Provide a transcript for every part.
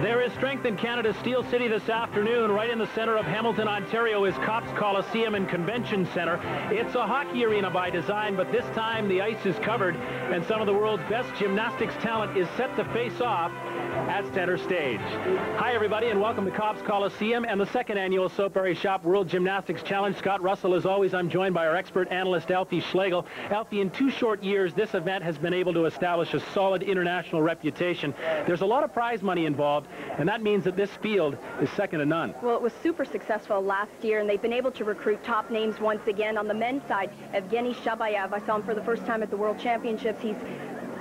There is strength in Canada's Steel City this afternoon. Right in the center of Hamilton, Ontario is Copps Coliseum and Convention Center. It's a hockey arena by design, but this time the ice is covered, and some of the world's best gymnastics talent is set to face off at center stage. Hi, everybody, and welcome to Copps Coliseum and the second annual Soapberry Shop World Gymnastics Challenge. Scott Russell, as always, I'm joined by our expert analyst, Alfie Schlegel. Alfie, in 2 short years, this event has been able to establish a solid international reputation. There's a lot of prize money involved, and that means that this field is second to none. Well, it was super successful last year, and they've been able to recruit top names once again. On the men's side, Evgeny Shabayev, I saw him for the first time at the World Championships. He's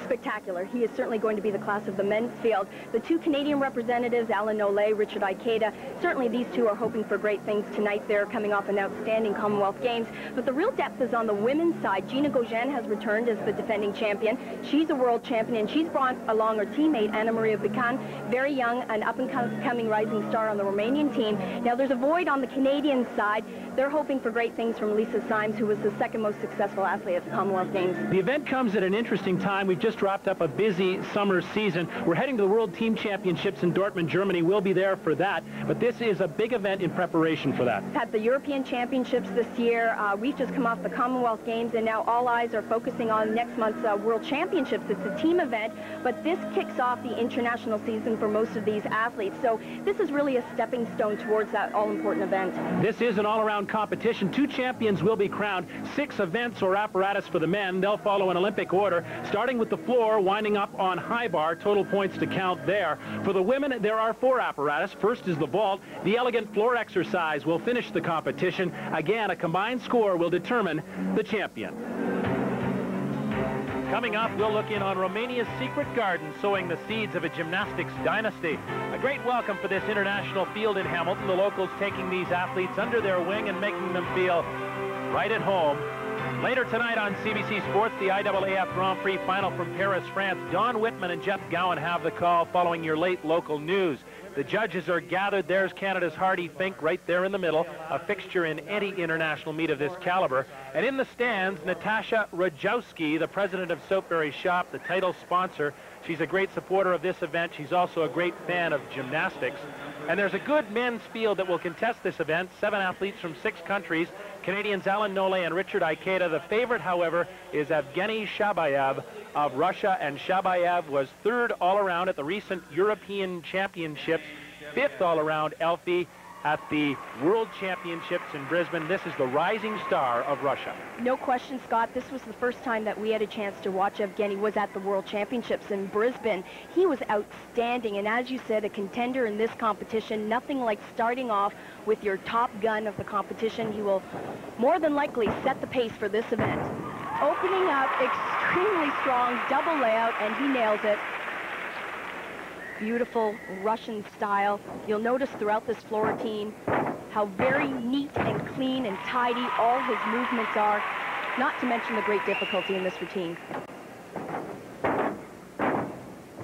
spectacular. He is certainly going to be the class of the men's field. The 2 Canadian representatives, Alan Nolay, Richard Ikeda, certainly these 2 are hoping for great things tonight. They're coming off an outstanding Commonwealth Games. But the real depth is on the women's side. Gina Gauguin has returned as the defending champion. She's a world champion, and she's brought along her teammate, Anna Maria Bican, very young, an up-and-coming rising star on the Romanian team. Now, there's a void on the Canadian side. They're hoping for great things from Lisa Symes, who was the second most successful athlete at the Commonwealth Games. The event comes at an interesting time. We've just wrapped up a busy summer season. We're heading to the World Team Championships in Dortmund, Germany. We'll be there for that, but this is a big event in preparation for that. We've had the European Championships this year. We've just come off the Commonwealth Games, and now all eyes are focusing on next month's World Championships. It's a team event, but this kicks off the international season for most of these athletes. So this is really a stepping stone towards that all-important event. This is an all-around competition. 2 champions will be crowned. 6 events or apparatus for the men. They'll follow an Olympic order, starting with the floor, winding up on high bar. Total points to count there. For the women, there are 4 apparatus. First is the vault. The elegant floor exercise will finish the competition. Again, a combined score will determine the champion. Coming up, we'll look in on Romania's secret garden, sowing the seeds of a gymnastics dynasty. A great welcome for this international field in Hamilton. The locals taking these athletes under their wing and making them feel right at home. Later tonight on CBC Sports, the IAAF Grand Prix final from Paris, France. Don Whitman and Jeff Gowan have the call following your late local news. The judges are gathered. There's Canada's Hardy Fink right there in the middle, a fixture in any international meet of this caliber. And in the stands, Natasha Rajowski, the president of Soapberry Shop, the title sponsor. She's a great supporter of this event. She's also a great fan of gymnastics. And there's a good men's field that will contest this event. 7 athletes from 6 countries. Canadians Alan Nolay and Richard Ikeda. The favorite, however, is Evgeny Shabayev of Russia, and Shabayev was 3rd all-around at the recent European Championships, 5th all-around, Alfie, at the World Championships in Brisbane. This is the rising star of Russia. No question, Scott. This was the first time that we had a chance to watch Evgeny was at the World Championships in Brisbane. He was outstanding, and as you said, a contender in this competition. Nothing like starting off with your top gun of the competition. He will more than likely set the pace for this event. Opening up extremely strong double layout, and he nails it. Beautiful Russian style. You'll notice throughout this floor routine how very neat and clean and tidy all his movements are, not to mention the great difficulty in this routine.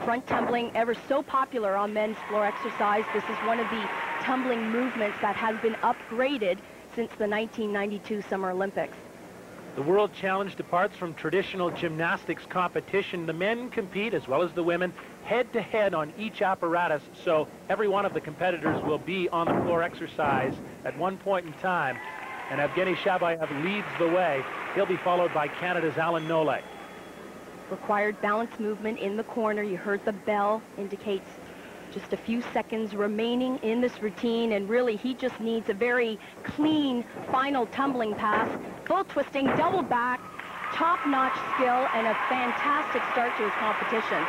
Front tumbling, ever so popular on men's floor exercise. This is one of the tumbling movements that has been upgraded since the 1992 Summer Olympics. The World Challenge departs from traditional gymnastics competition. The men compete, as well as the women, head-to-head on each apparatus, so every one of the competitors will be on the floor exercise at one point in time. And Evgeny Shabayev leads the way. He'll be followed by Canada's Alan Nolay. Required balance movement in the corner. You heard the bell indicates just a few seconds remaining in this routine, and really he just needs a very clean final tumbling pass. Full twisting, double back, top-notch skill, and a fantastic start to his competition.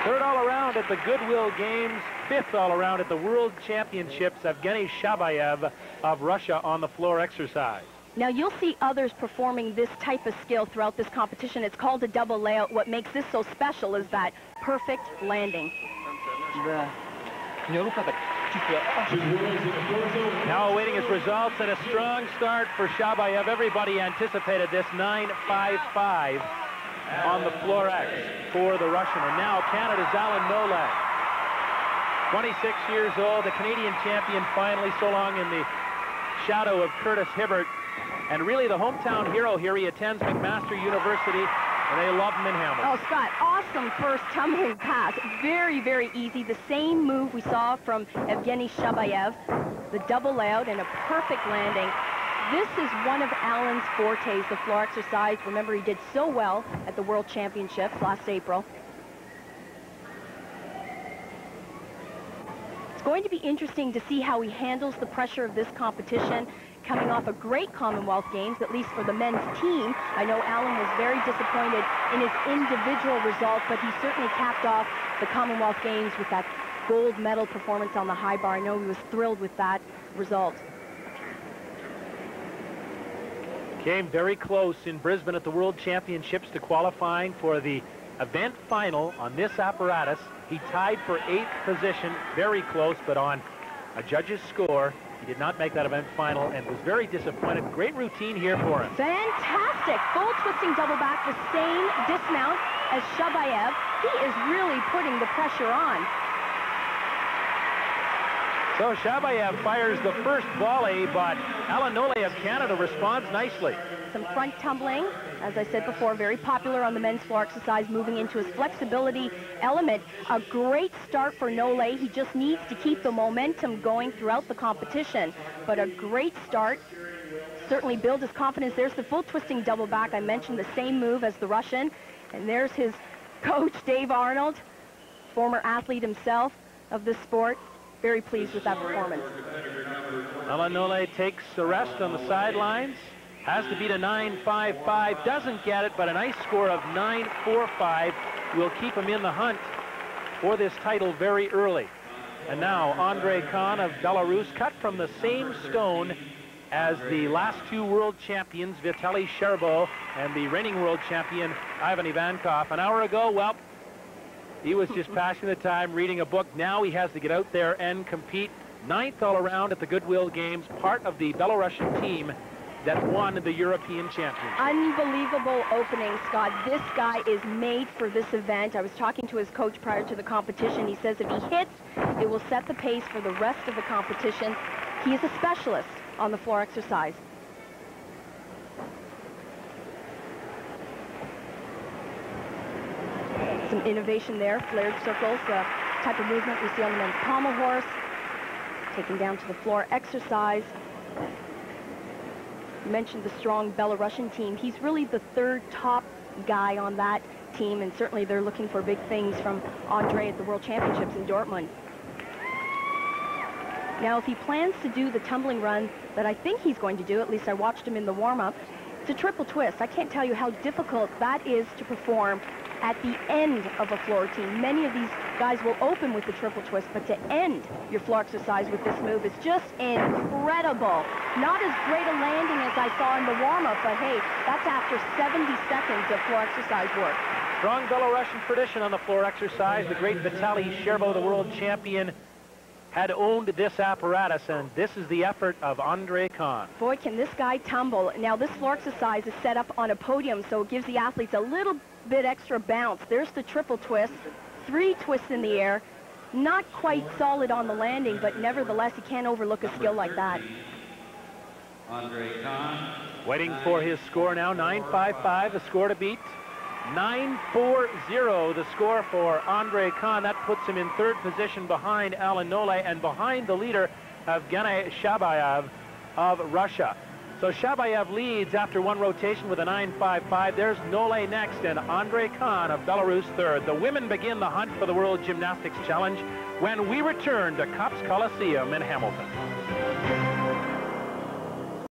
3rd all-around at the Goodwill Games, 5th all-around at the World Championships, Evgeny Shabayev of Russia on the floor exercise. Now, you'll see others performing this type of skill throughout this competition. It's called a double layout. What makes this so special is that perfect landing. Now awaiting his results, and a strong start for Shabayev. Everybody anticipated this 9.55 on the floor X for the Russian. And now Canada's Alan Nolay, 26 years old, the Canadian champion, finally so long in the shadow of Curtis Hibbert. And really the hometown hero here. He attends McMaster University, And they love them in Hamilton. Oh, Scott, awesome first tumbling pass. Very, very easy. The same move we saw from Evgeny Shabayev. The double layout and a perfect landing. This is one of Alan's fortes, the floor exercise. Remember, he did so well at the World Championships last April. It's going to be interesting to see how he handles the pressure of this competition, coming off a great Commonwealth Games, at least for the men's team. I know Alan was very disappointed in his individual result, but he certainly capped off the Commonwealth Games with that gold medal performance on the high bar. I know he was thrilled with that result. Came very close in Brisbane at the World Championships to qualifying for the event final on this apparatus. He tied for 8th position, very close, but on a judge's score, he did not make that event final and was very disappointed. Great routine here for him. Fantastic. Full twisting double back, the same dismount as Shabayev. He is really putting the pressure on. So Shabayev fires the first volley, but Alan Nole of Canada responds nicely. Some front tumbling, as I said before, very popular on the men's floor exercise, moving into his flexibility element. A great start for Nole. He just needs to keep the momentum going throughout the competition. But a great start. Certainly build his confidence. There's the full twisting double back. I mentioned the same move as the Russian. And there's his coach, Dave Arnold, former athlete himself of this sport. Very pleased with that performance. Alan Nole takes the rest on the sidelines. Has to beat a 9.55. Doesn't get it, but a nice score of 9.45 will keep him in the hunt for this title very early. And now Andrei Khan of Belarus, cut from the same stone as the last two world champions, Vitaly Sherbo and the reigning world champion, Ivan Ivankov. An hour ago, well, he was just passing the time reading a book. Now he has to get out there and compete. 9th all around at the Goodwill Games, part of the Belarusian team that won the European Championship. Unbelievable opening, Scott. This guy is made for this event. I was talking to his coach prior to the competition. He says if he hits, it will set the pace for the rest of the competition. He is a specialist on the floor exercise. Some innovation there, flared circles, the type of movement we see on the men's pommel horse. Taken down to the floor exercise. You mentioned the strong Belarusian team. He's really the third top guy on that team, and certainly they're looking for big things from Andre at the World Championships in Dortmund. Now, if he plans to do the tumbling run that I think he's going to do, at least I watched him in the warm-up, it's a triple twist. I can't tell you how difficult that is to perform at the end of a floor routine. Many of these guys will open with the triple twist, but to end your floor exercise with this move is just incredible. Not as great a landing as I saw in the warm-up, but hey, that's after 70 seconds of floor exercise work. Strong Belarusian tradition on the floor exercise. The great Vitaly Sherbo, the world champion, had owned this apparatus, and this is the effort of Andrei Khan. Boy, can this guy tumble. Now, this floor exercise is set up on a podium, so it gives the athletes a little bit extra bounce. There's the triple twist, 3 twists in the air. Not quite solid on the landing, but nevertheless, you can't overlook a skill like that. Andrei Khan. Waiting for his score now, 9.55, the score to beat. 9.40, the score for Andrei Khan. That puts him in 3rd position behind Alan Nole and behind the leader, Evgeny Shabayev of Russia. So Shabayev leads after 1 rotation with a 9.55. There's Nole next and Andrei Khan of Belarus 3rd. The women begin the hunt for the World Gymnastics Challenge when we return to Copps Coliseum in Hamilton.